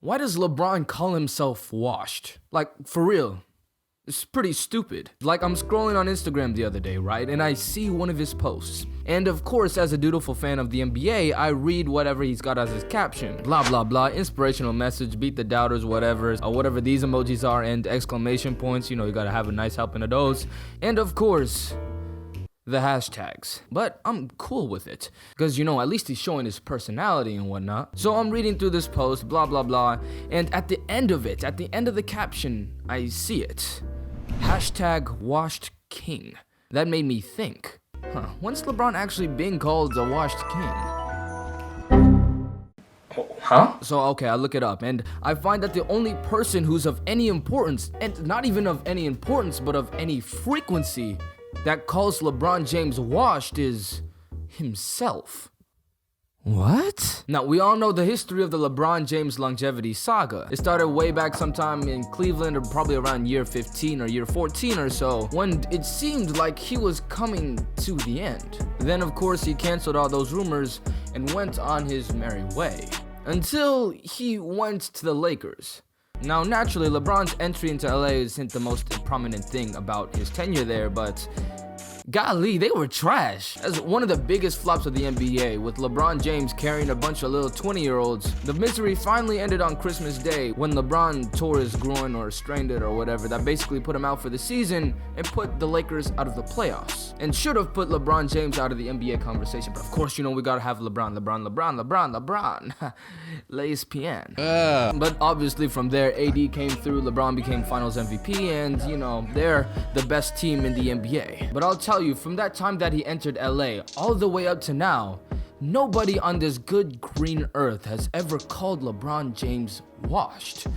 Why does LeBron call himself washed? Like, for real. It's pretty stupid. Like, I'm scrolling on Instagram the other day, right? And I see one of his posts. And of course, as a dutiful fan of the NBA, I read whatever he's got as his caption. Blah, blah, blah, inspirational message, beat the doubters, whatever these emojis are, and exclamation points. You know, you gotta have a nice helping of those. And of course, the hashtags. But I'm cool with it, because, you know, at least he's showing his personality and whatnot. So I'm reading through this post, blah, blah, blah. And at the end of it, at the end of the caption, I see it. Hashtag washed king. That made me think, when's LeBron actually being called a washed king? Huh? So, okay, I look it up, and I find that the only person who's of any importance, and not even of any importance, but of any frequency, that calls LeBron James washed is himself. What? Now, we all know the history of the LeBron James longevity saga. It started way back sometime in Cleveland, or probably around year 15 or year 14 or so, when it seemed like he was coming to the end. Then, of course, he canceled all those rumors and went on his merry way. Until he went to the Lakers. Now, naturally, LeBron's entry into LA isn't the most prominent thing about his tenure there, but golly, they were trash. As one of the biggest flops of the NBA, with LeBron James carrying a bunch of little 20-year-olds, the misery finally ended on Christmas Day when LeBron tore his groin or strained it or whatever. That basically put him out for the season and put the Lakers out of the playoffs. And should have put LeBron James out of the NBA conversation. But of course, you know, we gotta have LeBron. ESPN. But obviously from there, AD came through, LeBron became Finals MVP, and, you know, they're the best team in the NBA. But I'll tell you, from that time that he entered LA all the way up to now, nobody on this good green earth has ever called LeBron James washed,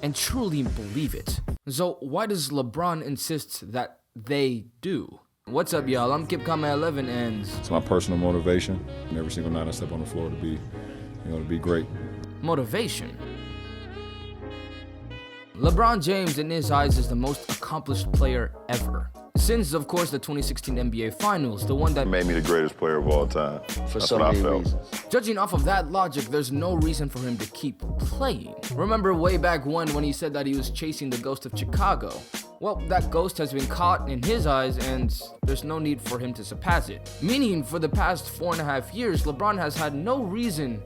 and truly believe it. So why does LeBron insist that they do? What's up, y'all? I'm Kip Kama 11, and it's my personal motivation. And every single night I step on the floor to be great. Motivation. LeBron James, in his eyes, is the most accomplished player ever. Since, of course, the 2016 NBA Finals, the one that made me the greatest player of all time. That's so many reasons. Judging off of that logic, there's no reason for him to keep playing. Remember way back when he said that he was chasing the ghost of Chicago? Well, that ghost has been caught in his eyes, and there's no need for him to surpass it. Meaning, for the past 4.5 years, LeBron has had no reason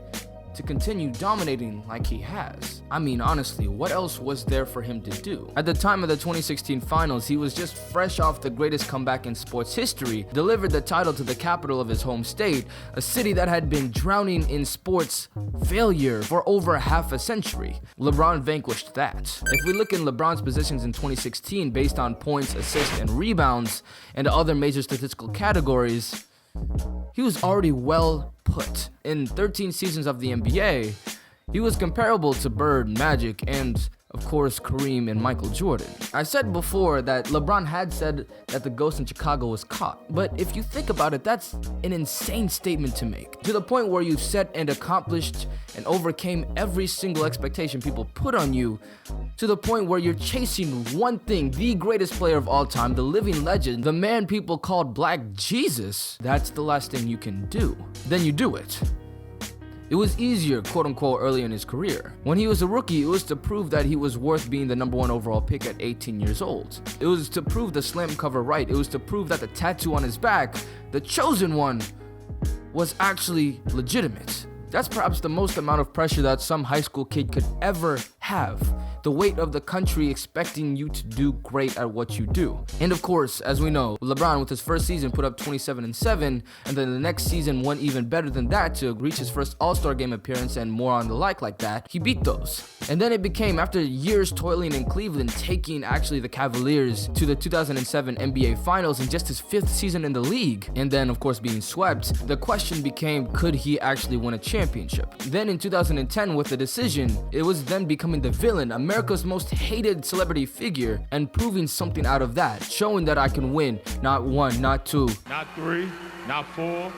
to continue dominating like he has. I mean, honestly, what else was there for him to do? At the time of the 2016 Finals, he was just fresh off the greatest comeback in sports history, delivered the title to the capital of his home state, a city that had been drowning in sports failure for over half a century. LeBron vanquished that. If we look in LeBron's positions in 2016 based on points, assists, and rebounds, and other major statistical categories, he was already well put. In 13 seasons of the NBA, he was comparable to Bird, Magic, and of course Kareem and Michael Jordan. I said before that LeBron had said that the ghost in Chicago was caught, but if you think about it, that's an insane statement to make. To the point where you've set and accomplished and overcame every single expectation people put on you, to the point where you're chasing one thing, the greatest player of all time, the living legend, the man people called Black Jesus. That's the last thing you can do. Then you do it. It was easier, quote unquote, early in his career. When he was a rookie, it was to prove that he was worth being the #1 overall pick at 18 years old. It was to prove the slam cover right. It was to prove that the tattoo on his back, the chosen one, was actually legitimate. That's perhaps the most amount of pressure that some high school kid could ever have. The weight of the country expecting you to do great at what you do. And of course, as we know, LeBron with his first season put up 27-7, and then the next season went even better than that to reach his first All-Star game appearance and more on the like that. He beat those. And then it became, after years toiling in Cleveland, taking actually the Cavaliers to the 2007 NBA Finals in just his 5th season in the league, and then of course being swept, the question became, could he actually win a championship? Then in 2010 with the decision, it was then becoming the villain, America's most hated celebrity figure, and proving something out of that, showing that I can win, not 1, not 2, not 3, not 4,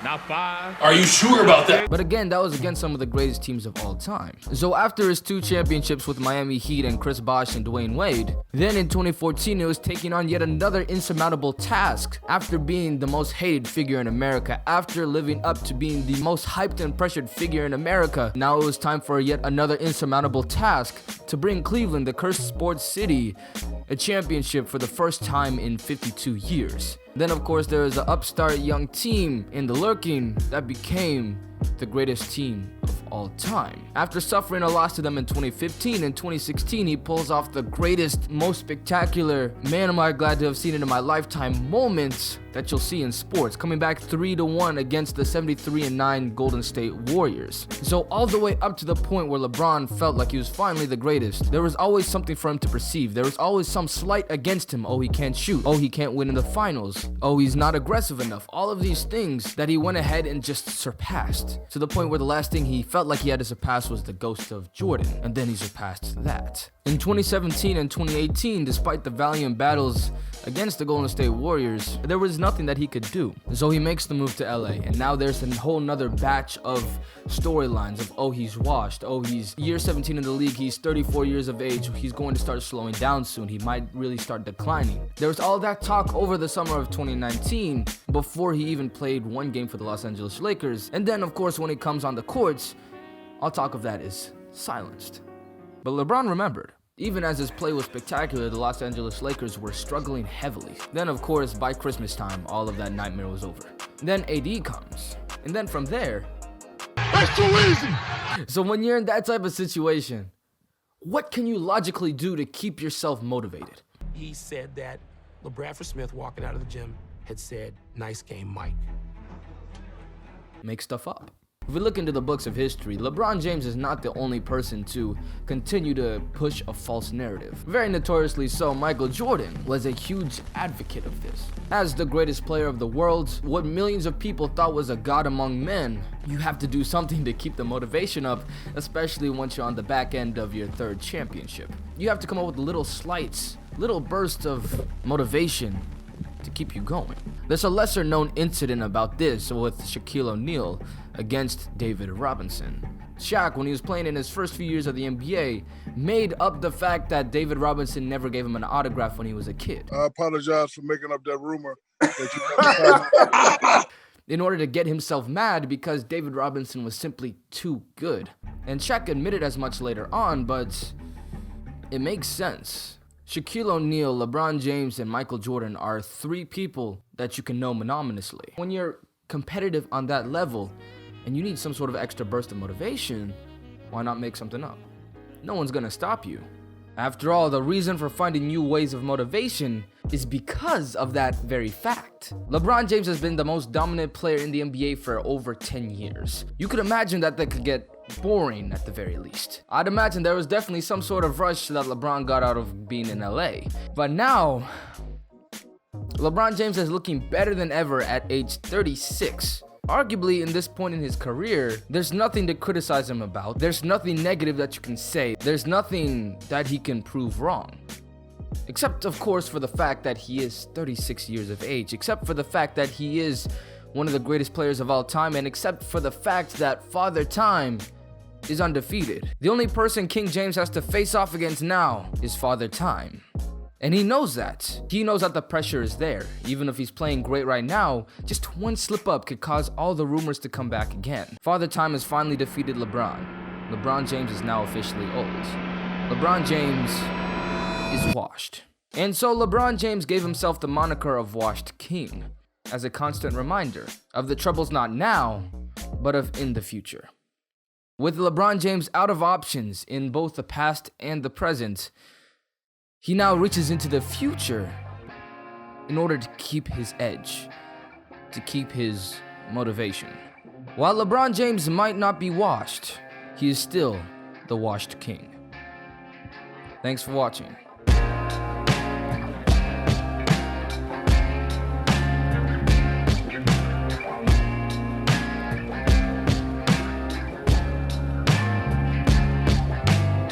Not 5. Are you sure about that? But again, that was against some of the greatest teams of all time. So after his 2 championships with Miami Heat and Chris Bosh and Dwayne Wade, then in 2014 it was taking on yet another insurmountable task. After being the most hated figure in America, after living up to being the most hyped and pressured figure in America, now it was time for yet another insurmountable task to bring Cleveland, the cursed sports city, a championship for the first time in 52 years. Then of course there is an upstart young team in the lurking that became the greatest team of all time. After suffering a loss to them in 2015 and 2016, he pulls off the greatest, most spectacular, man am I glad to have seen it in my lifetime moments that you'll see in sports, coming back 3-1 against the 73-9 Golden State Warriors. So all the way up to the point where LeBron felt like he was finally the greatest, there was always something for him to perceive. There was always some slight against him. Oh, he can't shoot. Oh, he can't win in the finals. Oh, he's not aggressive enough. All of these things that he went ahead and just surpassed, to the point where the last thing he felt like he had to surpass was the ghost of Jordan, and then he surpassed that. In 2017 and 2018, despite the valiant battles against the Golden State Warriors, there was nothing that he could do. So he makes the move to LA, and now there's a whole nother batch of storylines of, oh, he's washed, oh, he's year 17 in the league, he's 34 years of age, he's going to start slowing down soon, he might really start declining. There was all that talk over the summer of 2019 before he even played one game for the Los Angeles Lakers, and then of course when he comes on the courts, all talk of that is silenced. But LeBron remembered. Even as his play was spectacular, the Los Angeles Lakers were struggling heavily. Then of course, by Christmas time, all of that nightmare was over. Then AD comes. And then from there... That's too easy! So when you're in that type of situation, what can you logically do to keep yourself motivated? He said that LeBradford Smith walking out of the gym had said, "Nice game, Mike." Make stuff up. If we look into the books of history, LeBron James is not the only person to continue to push a false narrative. Very notoriously so, Michael Jordan was a huge advocate of this. As the greatest player of the world, what millions of people thought was a god among men, you have to do something to keep the motivation up, especially once you're on the back end of your 3rd championship. You have to come up with little slights, little bursts of motivation to keep you going. There's a lesser known incident about this with Shaquille O'Neal against David Robinson. Shaq, when he was playing in his first few years of the NBA, made up the fact that David Robinson never gave him an autograph when he was a kid. I apologize for making up that rumor that in order to get himself mad because David Robinson was simply too good. And Shaq admitted as much later on, but it makes sense. Shaquille O'Neal, LeBron James, and Michael Jordan are 3 people that you can know monotonously. When you're competitive on that level and you need some sort of extra burst of motivation, why not make something up? No one's gonna stop you. After all, the reason for finding new ways of motivation is because of that very fact. LeBron James has been the most dominant player in the NBA for over 10 years. You could imagine that could get boring at the very least. I'd imagine there was definitely some sort of rush that LeBron got out of being in LA. But now, LeBron James is looking better than ever at age 36. Arguably, in this point in his career, there's nothing to criticize him about. There's nothing negative that you can say. There's nothing that he can prove wrong. Except, of course, for the fact that he is 36 years of age. Except for the fact that he is one of the greatest players of all time. And except for the fact that Father Time is undefeated. The only person King James has to face off against now is Father Time. And he knows that. He knows that the pressure is there. Even if he's playing great right now, just one slip up could cause all the rumors to come back again. Father Time has finally defeated LeBron. LeBron James is now officially old. LeBron James is washed. And so LeBron James gave himself the moniker of Washed King as a constant reminder of the troubles not now, but of in the future. With LeBron James out of options in both the past and the present, he now reaches into the future in order to keep his edge, to keep his motivation. While LeBron James might not be washed, he is still the Washed King. Thanks for watching.